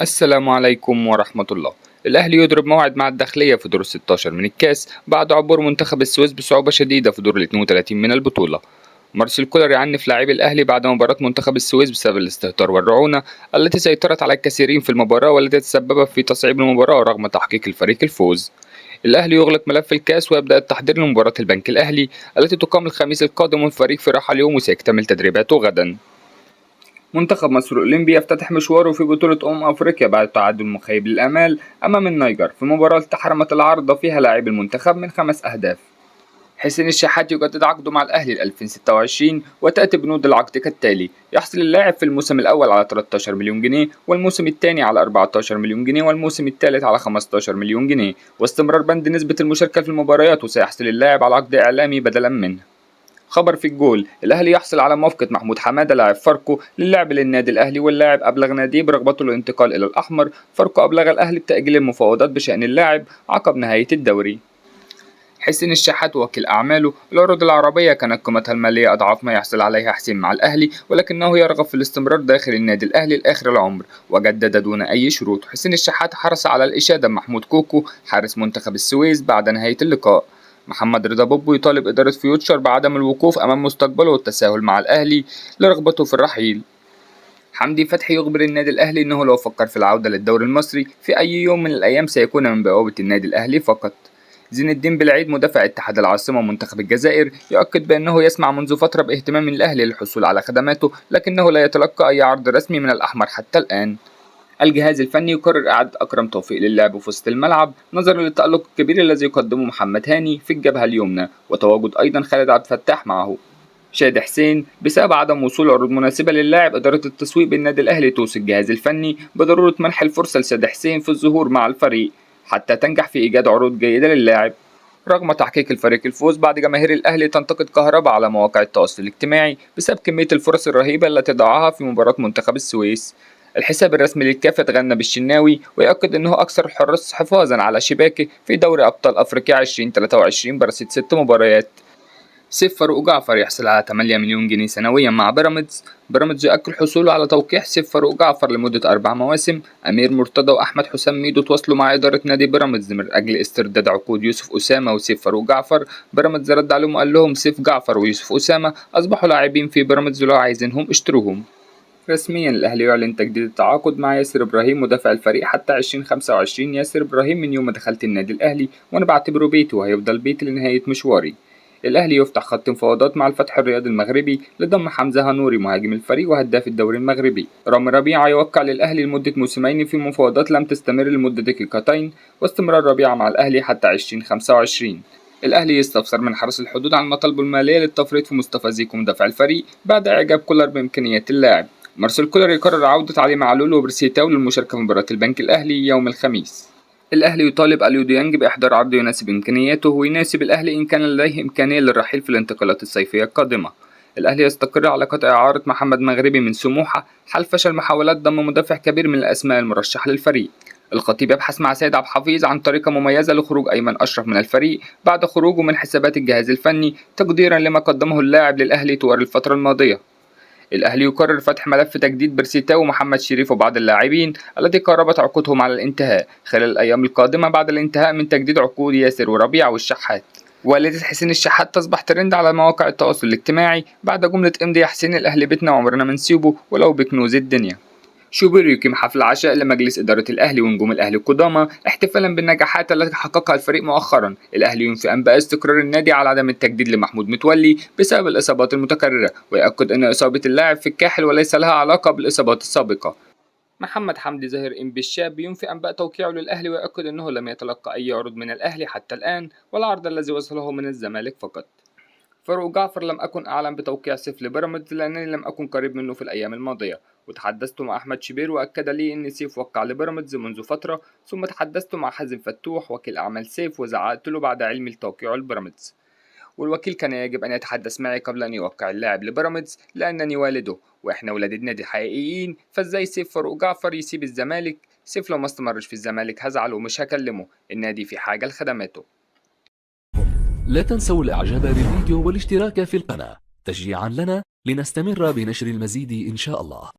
السلام عليكم ورحمة الله. الأهلي يضرب موعد مع الداخلية في دور 16 من الكاس بعد عبور منتخب السويس بصعوبة شديدة في دور ال 32 من البطولة. مارسيل كولر يعنف لاعبي الأهلي بعد مباراة منتخب السويس بسبب الاستهتار والرعونة التي سيطرت على الكثيرين في المباراة والتي تسببت في تصعيب المباراة رغم تحقيق الفريق الفوز. الأهلي يغلق ملف الكاس ويبدأ التحضير لمباراة البنك الأهلي التي تقام الخميس القادم، والفريق في راحة اليوم وسيكتمل تدريباته غدا. منتخب مصر الأولمبي يفتتح مشواره في بطولة أفريقيا بعد تعادل مخيب للآمال أمام النيجر في مباراة تحرمت العارضة فيها لاعب المنتخب من 5 أهداف. حسين الشحات يجدد عقده مع الأهلي ل 2026، وتأتي بنود العقد كالتالي: يحصل اللاعب في الموسم الأول على 13 مليون جنيه، والموسم الثاني على 14 مليون جنيه، والموسم الثالث على 15 مليون جنيه، واستمرار بند نسبة المشاركة في المباريات، وسيحصل اللاعب على عقد إعلامي بدلا منه. خبر في الجول: الأهلي يحصل على موافقة محمود حمادة لاعب فاركو للعب للنادي الأهلي، واللاعب أبلغ ناديه برغبته للانتقال إلى الأحمر. فاركو أبلغ الأهلي بتأجيل المفاوضات بشأن اللاعب عقب نهاية الدوري. حسين الشحات وكيل أعماله: العروض العربية كانت قيمتها المالية أضعاف ما يحصل عليها حسين مع الأهلي، ولكنه يرغب في الاستمرار داخل النادي الأهلي لآخر العمر، وجدد دون أي شروط. حسين الشحات حرص على الإشادة بمحمود كوكو حارس منتخب السويس بعد نهاية اللقاء. محمد رضا بوبو يطالب إدارة فيوتشر بعدم الوقوف أمام مستقبله والتساهل مع الأهلي لرغبته في الرحيل. حمدي فتحي يخبر النادي الأهلي أنه لو فكر في العودة للدوري المصري في أي يوم من الأيام سيكون من بوابة النادي الأهلي فقط. زين الدين بالعيد مدافع اتحاد العاصمة ومنتخب الجزائر يؤكد بأنه يسمع منذ فترة باهتمام الأهلي للحصول على خدماته، لكنه لا يتلقى أي عرض رسمي من الأحمر حتى الآن. الجهاز الفني يقرر إعادة أكرم توفيق للعب في وسط الملعب نظرا للتألق الكبير الذي يقدمه محمد هاني في الجبهة اليمنى، وتواجد أيضا خالد عبد الفتاح معه. شادي حسين: بسبب عدم وصول عروض مناسبة للاعب، إدارة التسويق بالنادي الأهلي توصي الجهاز الفني بضرورة منح الفرصة لشادي حسين في الظهور مع الفريق حتى تنجح في إيجاد عروض جيدة للاعب. رغم تحقيق الفريق الفوز، بعد جماهير الأهلي تنتقد كهربا على مواقع التواصل الاجتماعي بسبب كمية الفرص الرهيبة التي ضاعها في مباراة منتخب السويس. الحساب الرسمي للكاف يتغنى بالشناوي ويؤكد أنه أكثر الحراس حفاظا على شباكه في دوري أبطال أفريقيا 2023 برصيد 6 مباريات. سيف فاروق جعفر يحصل على 8 مليون جنيه سنويا مع بيراميدز. بيراميدز يؤكد حصوله على توقيع سيف فاروق جعفر لمدة 4 مواسم. أمير مرتضى وأحمد حسام ميدو تواصلوا مع إدارة نادي بيراميدز من أجل استرداد عقود يوسف أسامة وسيف فاروق جعفر. بيراميدز رد عليهم وقال لهم سيف جعفر ويوسف أسامة أصبحوا لاعبين في بيراميدز، ولو عايزينهم اشتروهم. رسميا الأهلي يعلن تجديد التعاقد مع ياسر إبراهيم مدافع الفريق حتى 2025. ياسر إبراهيم من يوم ما دخلت النادي الأهلي وأنا بعتبره بيتي، وهيفضل بيتي لنهاية مشواري. الأهلي يفتح خط مفاوضات مع الفتح الرياضي المغربي لضم حمزة هنوري مهاجم الفريق وهداف الدوري المغربي. رامي ربيعة يوقع للأهلي لمدة موسمين في مفاوضات لم تستمر لمدة دقيقتين، واستمرار ربيعة مع الأهلي حتى 2025. الأهلي يستفسر من حرس الحدود عن مطالبه المالية للتفريط في مصطفى زيكو مدافع الفريق بعد إعجاب كولر بإمكانيات اللاعب. مارسيل كولر يقرر عودة علي معلول وبرسيتاو للمشاركة في مباراة البنك الأهلي يوم الخميس. الأهلي يطالب أليو ديانج بإحضار عرض يناسب إمكانياته ويناسب الأهلي إن كان لديه إمكانية للرحيل في الانتقالات الصيفية القادمة. الأهلي يستقر على قطع إعارة محمد مغربي من سموحة حال فشل محاولات ضم مدافع كبير من الأسماء المرشحة للفريق. الخطيب يبحث مع سيد عبد الحفيظ عن طريقة مميزة لخروج أيمن أشرف من الفريق بعد خروجه من حسابات الجهاز الفني تقديرا لما قدمه اللاعب للأهلي طوال الفترة الماضية. الأهلي يقرر فتح ملف تجديد برسيتاو ومحمد شريف وبعض اللاعبين التي قاربت عقودهم على الانتهاء خلال الأيام القادمة بعد الانتهاء من تجديد عقود ياسر وربيع والشحات. والدة حسين الشحات تصبح ترند على مواقع التواصل الاجتماعي بعد جملة امضي يا حسين الأهلي بيتنا وعمرنا ما نسيبه ولو بكنوز الدنيا. شوبير يقيم حفل عشاء لمجلس إدارة الأهلي ونجوم الأهلي القدامى احتفالا بالنجاحات التي حققها الفريق مؤخرا. الأهلي ينفي أنباء استقرار النادي على عدم التجديد لمحمود متولي بسبب الإصابات المتكررة، ويؤكد أن إصابة اللاعب في الكاحل وليس لها علاقة بالإصابات السابقة. محمد حمدي ظاهر بالشاب ينفي أنباء توقيعه للأهلي ويؤكد أنه لم يتلقى أي عروض من الأهلي حتى الآن، والعرض الذي وصله من الزمالك فقط. فاروق جعفر: لم أكن أعلم بتوقيع سيف لبيراميدز لأنني لم أكن قريب منه في الأيام الماضية، وتحدثت مع أحمد شبير وأكد لي أن سيف وقع لبيراميدز منذ فترة، ثم تحدثت مع حازم فتوح وكيل أعمال سيف وزعقت له بعد علمي التوقيع لبيراميدز، والوكيل كان يجب أن يتحدث معي قبل أن يوقع اللاعب لبيراميدز لأنني والده وإحنا ولاد النادي حقيقيين، فإزاي سيف فاروق جعفر يسيب الزمالك؟ سيف لو ما استمرش في الزمالك هزعل ومش هكلمه، النادي في حاجة لخدماته. لا تنسوا الإعجاب بالفيديو والاشتراك في القناة تشجيعا لنا لنستمر بنشر المزيد إن شاء الله.